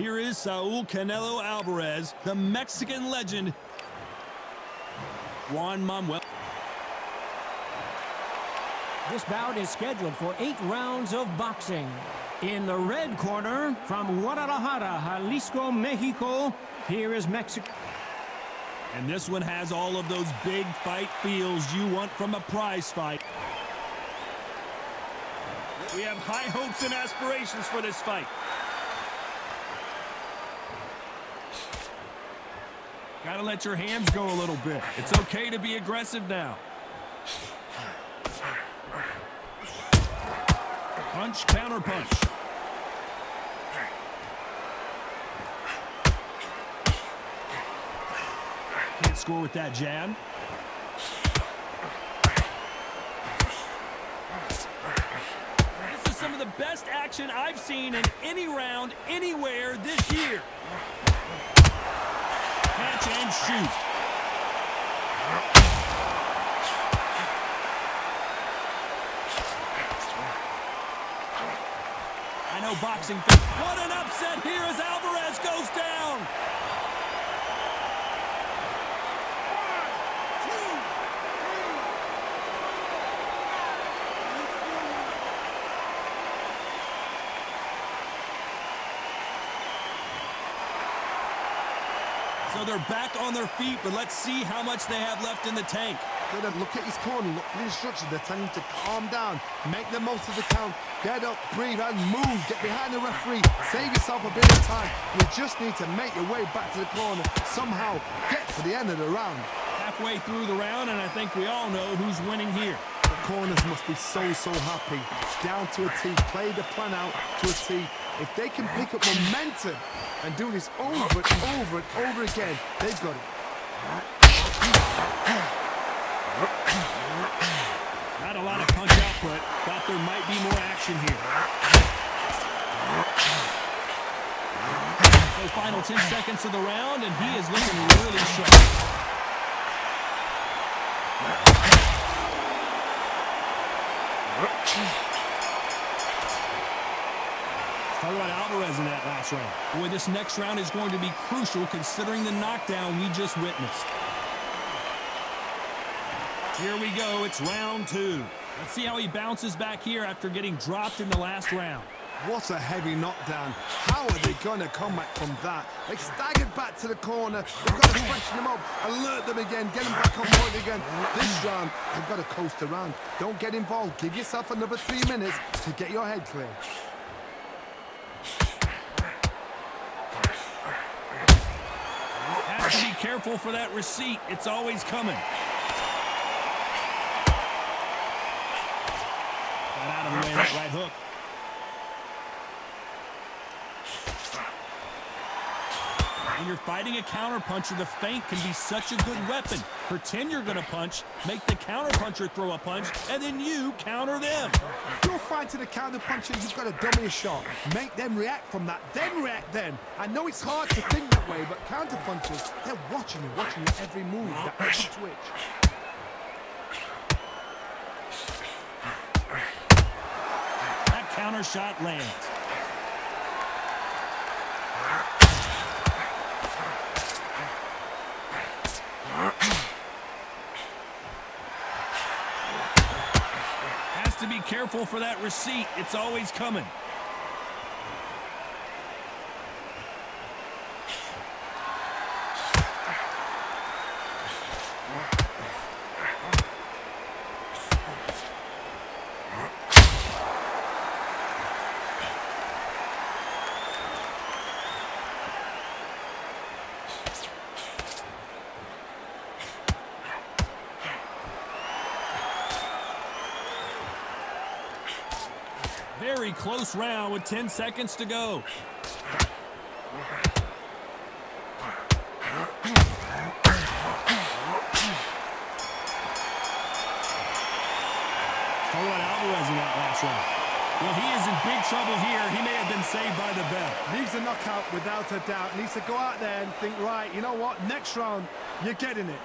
here is Saul Canelo Alvarez, the Mexican legend, Juan Manuel. This bout is scheduled for 8 rounds of boxing. In the red corner, from Guadalajara, Jalisco, Mexico, here is Mexico. And this one has all of those big fight feels you want from a prize fight. We have high hopes and aspirations for this fight. Gotta let your hands go a little bit. It's okay to be aggressive now. Punch, counter punch. Can't score with that jab. This is some of the best action I've seen in any round, anywhere this year. Catch and shoot. I know boxing. What an upset here as Alvarez goes down. So they're back on their feet, but let's see how much they have left in the tank. Good, look at his corner, look for the instructions. They're telling him to calm down, make the most of the count, get up, breathe, and move. Get behind the referee, save yourself a bit of time. You just need to make your way back to the corner, somehow get to the end of the round. Halfway through the round, and I think we all know who's winning here. The corners must be so happy. Down to a T, play the plan out to a T. If they can pick up momentum and do this over and over and over again, they've got it. Not a lot of punch output. Thought there might be more action here. The final 10 seconds of the round, and he is looking really sharp. Talk about Alvarez in that last round. Boy, this next round is going to be crucial considering the knockdown we just witnessed. Here we go, it's round 2. Let's see how he bounces back here after getting dropped in the last round. What a heavy knockdown. How are they going to come back from that? They staggered back to the corner. They've got to freshen them up, alert them again, get them back on point again. This round, they've got to coast around. Don't get involved. Give yourself another 3 minutes to get your head clear. Have to be careful for that receipt. It's always coming. Got out of the way of that right hook. When you're fighting a counterpuncher, the feint can be such a good weapon. Pretend you're going to punch, make the counterpuncher throw a punch, and then you counter them. You're fighting a counterpuncher, you've got to dummy a shot. Make them react from that, then react then. I know it's hard to think that way, but counterpunchers, they're watching you every move, that every twitch. That counter shot lands. Has to be careful for that receipt. It's always coming. Very close round with 10 seconds to go. Talk about Alvarez in that last round. Well, he is in big trouble here. He may have been saved by the bell. Needs a knockout without a doubt. Needs to go out there and think, right, you know what, next round, you're getting it.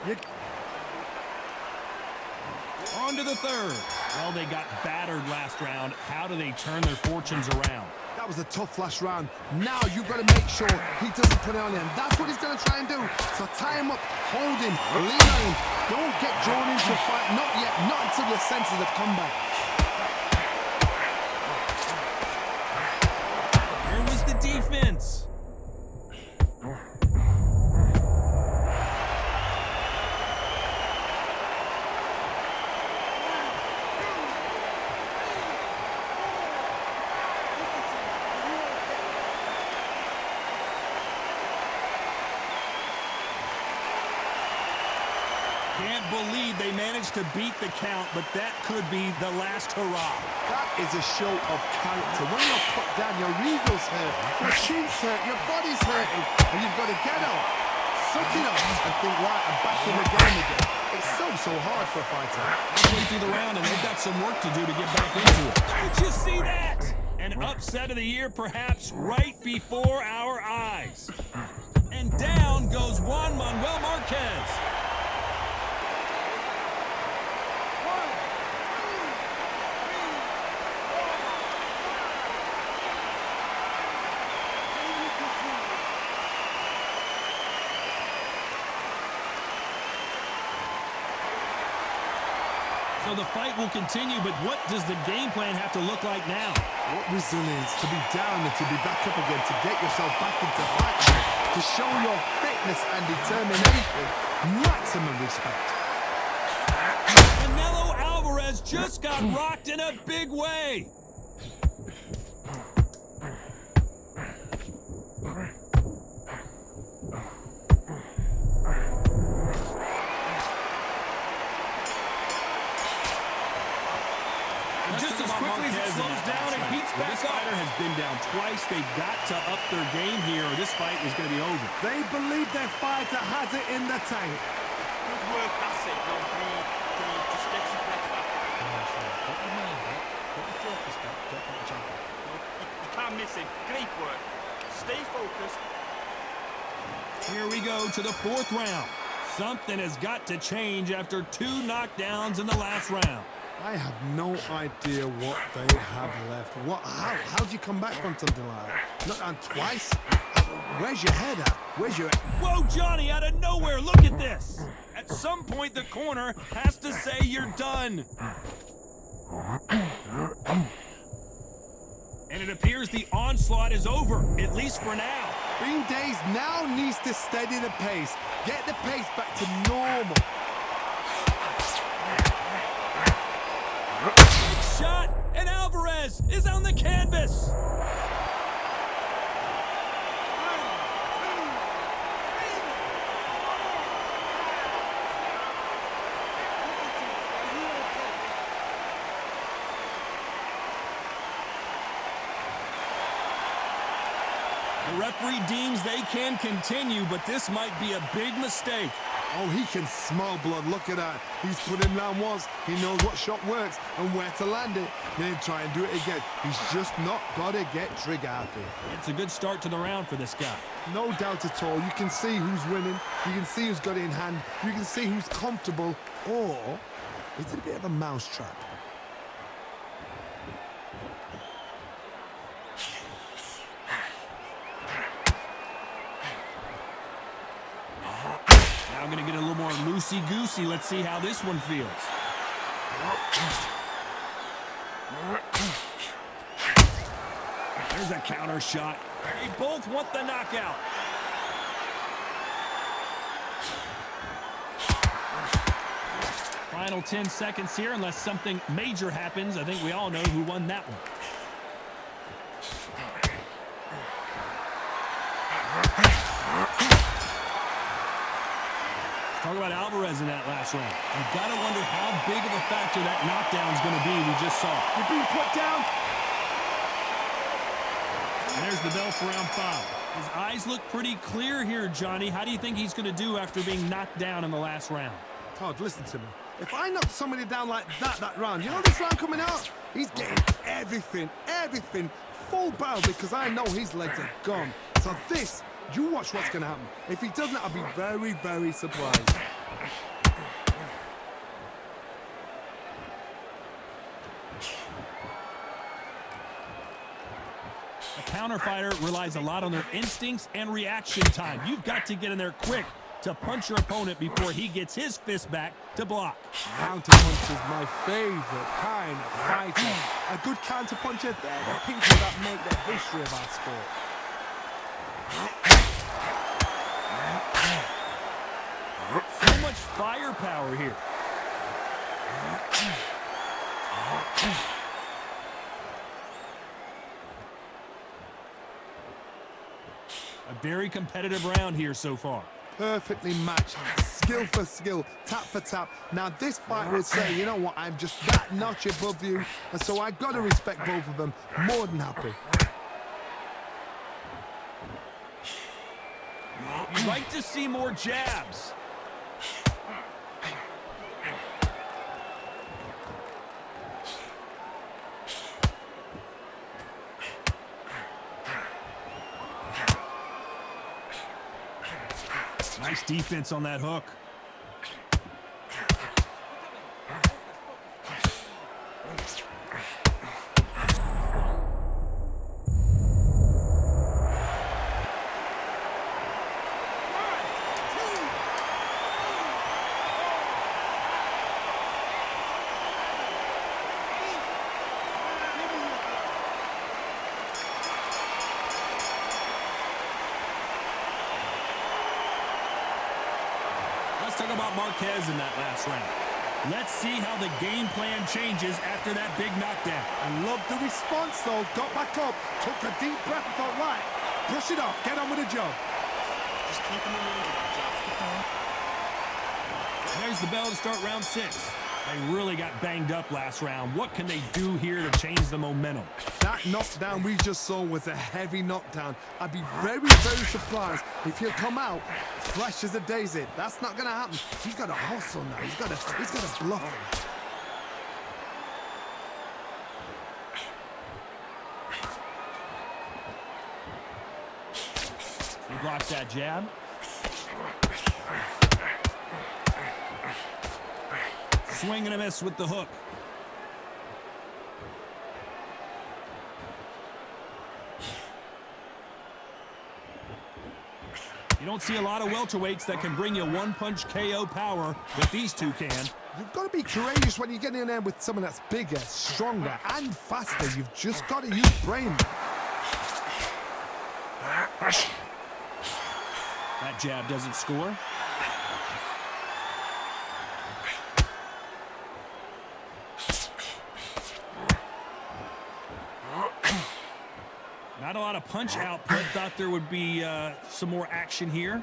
On to the third. Well, they got battered last round. How do they turn their fortunes around? That was a tough last round. Now you've got to make sure he doesn't put it on him. That's what he's going to try and do. So tie him up, hold him, lean on him. Don't get drawn into a fight. Not yet. Not until your senses have come back. Where was the defense? Can't believe they managed to beat the count, but that could be the last hurrah. That is a show of character. When you're put down, your ego's hurt, your chin's hurt, your body's hurting, and you've got to get up, suck it up, and think, right, I'm back in the game again. It's so hard for a fighter. Halfway through the round, and they've got some work to do to get back into it. Did you see that? An upset of the year, perhaps right before our eyes. And down goes Juan Manuel Marquez. So the fight will continue, but what does the game plan have to look like now? What resilience to be down and to be back up again, to get yourself back into action, to show your fitness and determination. Maximum respect. Canelo Alvarez just got rocked in a big way. Just as quickly as it slows down and beats back up. This fighter has been down twice. They've got to up their game here, or this fight is going to be over. They believe their fighter has it in the tank. Good work, that's it. Don't breathe. Just get your breath back. Get your mind back. Get your focus back. Get that jump back. You can't miss him. Great work. Stay focused. Here we go to the fourth round. Something has got to change after 2 knockdowns in the last round. I have no idea what they have left. How do you come back from something like that? Not on twice? Where's your head at? Where's your... Whoa, Johnny, out of nowhere, look at this. At some point, the corner has to say you're done. And it appears the onslaught is over, at least for now. Bean Days now needs to steady the pace. Get the pace back to normal. Shot, and Alvarez is on the canvas. The referee deems they can continue, but this might be a big mistake. Oh, he can smell blood. Look at that. He's put him down once. He knows what shot works and where to land it. Then try and do it again. He's just not got to get trigger happy. It's a good start to the round for this guy. No doubt at all. You can see who's winning. You can see who's got it in hand. You can see who's comfortable. Or is it a bit of a mousetrap? Now I'm going to get a little more loosey-goosey. Let's see how this one feels. There's a counter shot. They both want the knockout. Final 10 seconds here, unless something major happens. I think we all know who won that one. Talk about Alvarez in that last round. You've got to wonder how big of a factor that knockdown is going to be we just saw. You're being put down. And there's the bell for round 5. His eyes look pretty clear here, Johnny. How do you think he's going to do after being knocked down in the last round? Todd, listen to me. If I knock somebody down like that round, you know this round coming out? He's getting everything, full barrel because I know his legs are gone. So this, you watch what's going to happen. If he doesn't, I'll be very, very surprised. A counter fighter relies a lot on their instincts and reaction time. You've got to get in there quick to punch your opponent before he gets his fist back to block. Counter punch is my favorite kind of fighter. A good counter puncher, they're the people that make the history of our sport. So much firepower here. A very competitive round here so far. Perfectly matched, skill for skill, tap for tap. Now this fight will say, you know what, I'm just that notch above you, and so I've got to respect both of them. More than happy. You'd like to see more jabs. Nice defense on that hook. Let's talk about Marquez in that last round. Let's see how the game plan changes after that big knockdown. I love the response though. Got back up, took a deep breath, and thought, right, brush it off, get on with the job. Just keep him in the There's the bell to start round 6. They really got banged up last round. What can they do here to change the momentum? That knockdown we just saw was a heavy knockdown. I'd be very, very surprised if he'll come out fresh as a daisy. That's not going to happen. He's got to hustle now. He's got to bluff him. He blocks that jab. Swing and a miss with the hook. You don't see a lot of welterweights that can bring you one-punch KO power, but these two can. You've got to be courageous when you get in there with someone that's bigger, stronger, and faster. You've just got to use brain. That jab doesn't score. Not a lot of punch output. Thought there would be some more action here.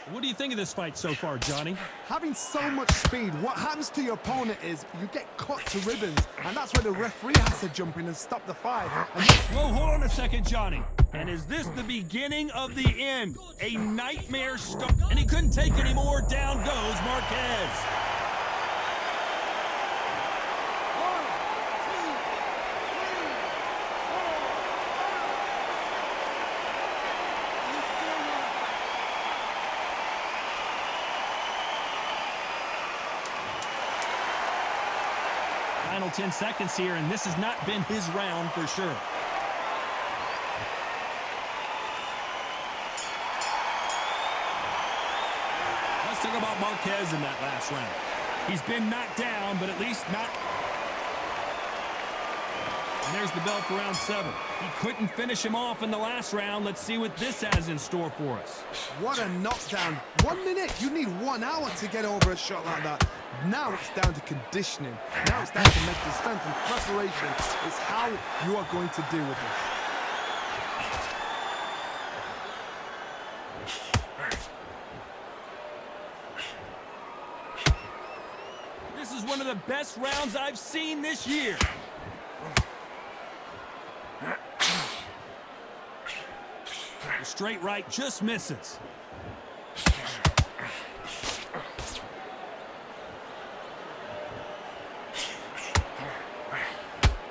What do you think of this fight so far, Johnny? Having so much speed, what happens to your opponent is you get cut to ribbons, and that's where the referee has to jump in and stop the fight. And Whoa, hold on a second, Johnny. And is this the beginning of the end? A nightmare start. And he couldn't take any more. Down goes Marquez. Final 10 seconds here, and this has not been his round for sure. Let's talk about Marquez in that last round. He's been knocked down, but at least not. And there's the bell for round 7. He couldn't finish him off in the last round. Let's see what this has in store for us. what a knockdown. 1 minute, you need 1 hour to get over a shot like that. Now it's down to conditioning. Now it's down to mental strength and preparation. It's how you are going to deal with it. This is one of the best rounds I've seen this year. The straight right just misses.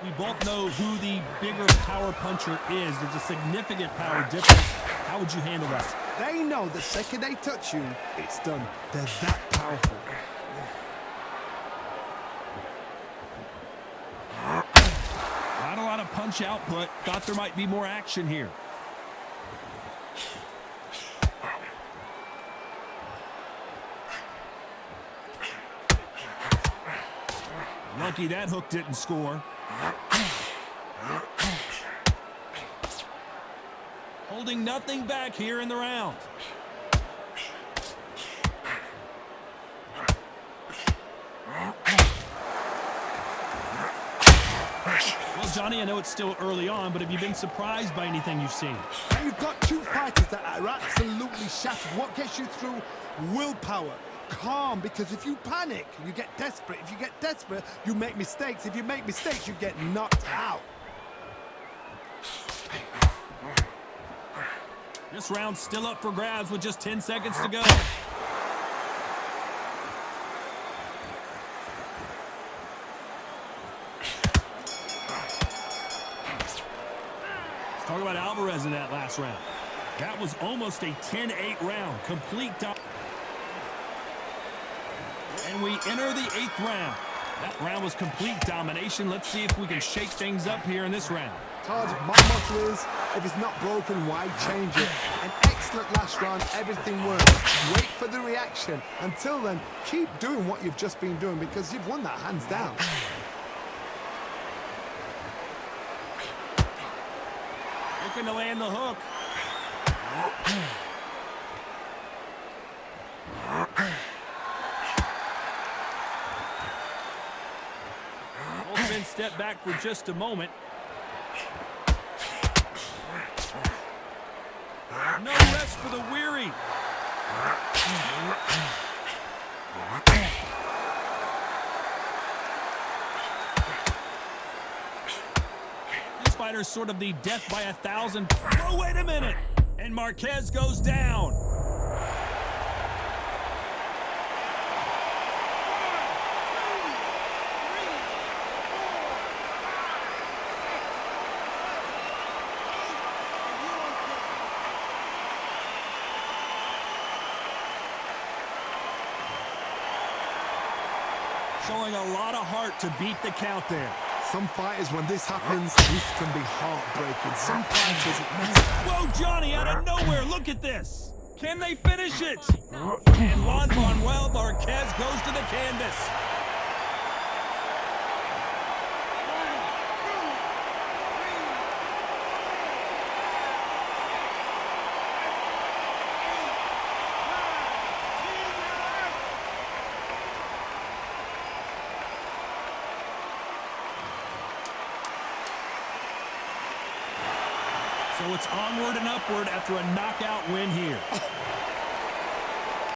We both know who the bigger power puncher is. There's a significant power difference. How would you handle that? They know the second they touch you, it's done. They're that powerful. punch output. Thought there might be more action here. Lucky that hook didn't score. Holding nothing back here in the round. Well, Johnny, I know it's still early on, but have you been surprised by anything you've seen? You've got two fighters that are absolutely shattered. What gets you through? Willpower. Calm, because if you panic, you get desperate. If you get desperate, you make mistakes. If you make mistakes, you get knocked out. This round's still up for grabs with just 10 seconds to go. Let's talk about Alvarez in that last round. That was almost a 10-8 round. Complete domination. And we enter the 8th round. That round was complete domination. Let's see if we can shake things up here in this round. Todd, my motto is, if it's not broken, why change it? An excellent last round, everything works. Wait for the reaction. Until then, keep doing what you've just been doing because you've won that hands down. Looking to land the hook. Both men step back for just a moment. No rest for the weary. This fighter's sort of the death by 1,000. Oh, wait a minute. And Marquez goes down. Showing a lot of heart to beat the count there. Some fighters, when this happens, this can be heartbreaking. Some fighters... Whoa, Johnny, out of nowhere, look at this. Can they finish it? And Juan Manuel Marquez goes to the canvas. So it's onward and upward after a knockout win here.